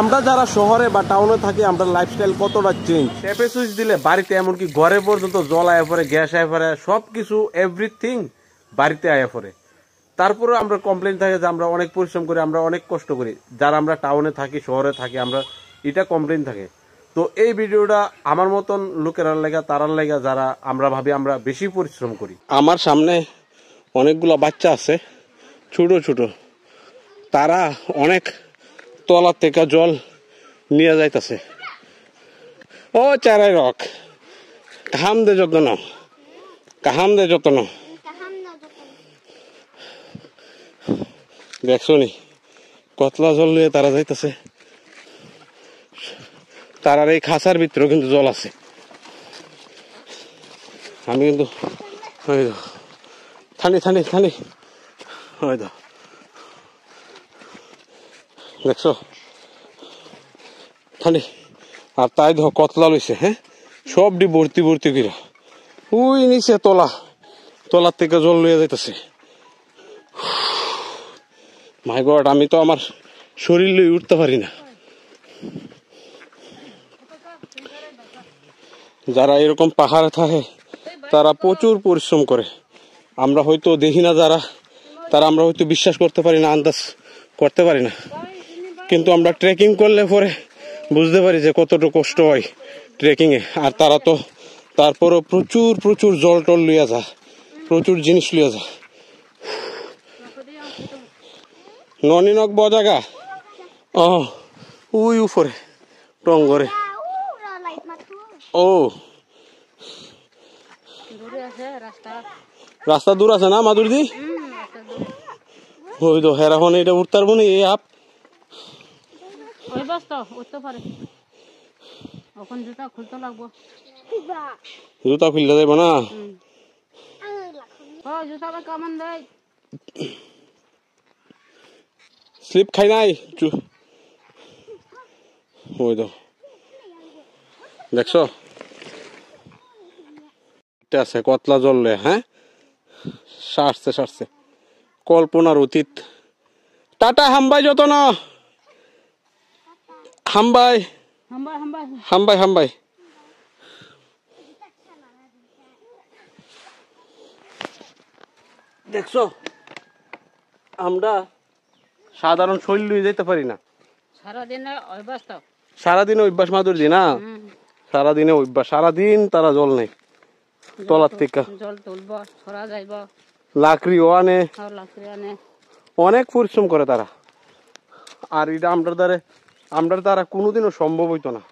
আমরা যারা শহরে বা টাউনে থাকি আমরা লাইফস্টাইল কতটা চেঞ্জ। ট্যাপে সুইচ দিলে বাড়িতে এমনকি ঘরে পর্যন্ত জল আয়া পড়ে, গ্যাস আয়া পড়ে, সবকিছু এভরিথিং বাড়িতে আয়া পড়ে। তারপরে আমরা কমপ্লেন থাকে যে আমরা অনেক পরিশ্রম করি, আমরা অনেক কষ্ট করি। যারা আমরা টাউনে থাকি, শহরে থাকি, আমরা এটা কমপ্লেন থাকে। তো এই ভিডিওটা আমার মতন লোকেরার লেগা, তারার লেগা যারা আমরা ভাবি আমরা বেশি পরিশ্রম করি। আমার সামনে অনেকগুলা বাচ্চা আছে ছোট ছোট, তারা অনেক তলার থেকে জল নিয়ে যাইতেছে। ও চারাই রক কাহাম দে যত্ন, কাহাম দে যত্ন। দেখছো নি কতলা জল নিয়ে তারা যাইতেছে। তারার এই খাঁচার ভিতরেও কিন্তু জল আছে। আমি কিন্তু থানি থানি থানি দেখছো থানি। আর তাই ধর কতলা লইছে, হ্যাঁ সবটি ভর্তি ভর্তি করে ওই নিচে তলার থেকে জল লইয়া যাইতেছে। মাই গড, আমি তো আমার শরীর লই উঠতে পারি না। যারা এরকম পাহাড়ে থাকে তারা প্রচুর পরিশ্রম করে। আমরা হয়তো দেখি না যারা, তারা আমরা হয়তো বিশ্বাস করতে পারি না, আন্দাজ করতে পারি না। কিন্তু আমরা ট্রেকিং করলে পরে বুঝতে পারি যে কতটুকু কষ্ট হয় ট্রেকিং এ। আর তারা তো তারপরও প্রচুর প্রচুর জল টল লইয়া যায়, প্রচুর জিনিস লইয়া যায়। ননিনক বজাগা ওই উপরে টঙ্গরে। ও রাস্তা দূর আছে না মাদুরদি? ওই তো হেরাখন এটা উঠতে পারবো না। এই আপ জুতা খুলতে যাইব না? স্লিপ খাই নাই? ওই তো দেখছো আছে কতলা জল। হ্যাঁ সারছে কল্পনার অতীত। টাটা হাম্বাই যত না, হাম্বাই হাম্বাই হাম্বাই। দেখছো আমরা সাধারণ শৈল লইয়ে যেতে পারি না। সারাদিনে অভ্যাস মাদুরদি না, সারাদিনে অভ্যাস। সারাদিন তারা জল নেই তলার থেকে, জল তুলবো, লাকড়িও আনে, অনেক পরিশ্রম করে তারা। আর এটা আমরা দ্বারা কোনোদিনও সম্ভব হইতো না।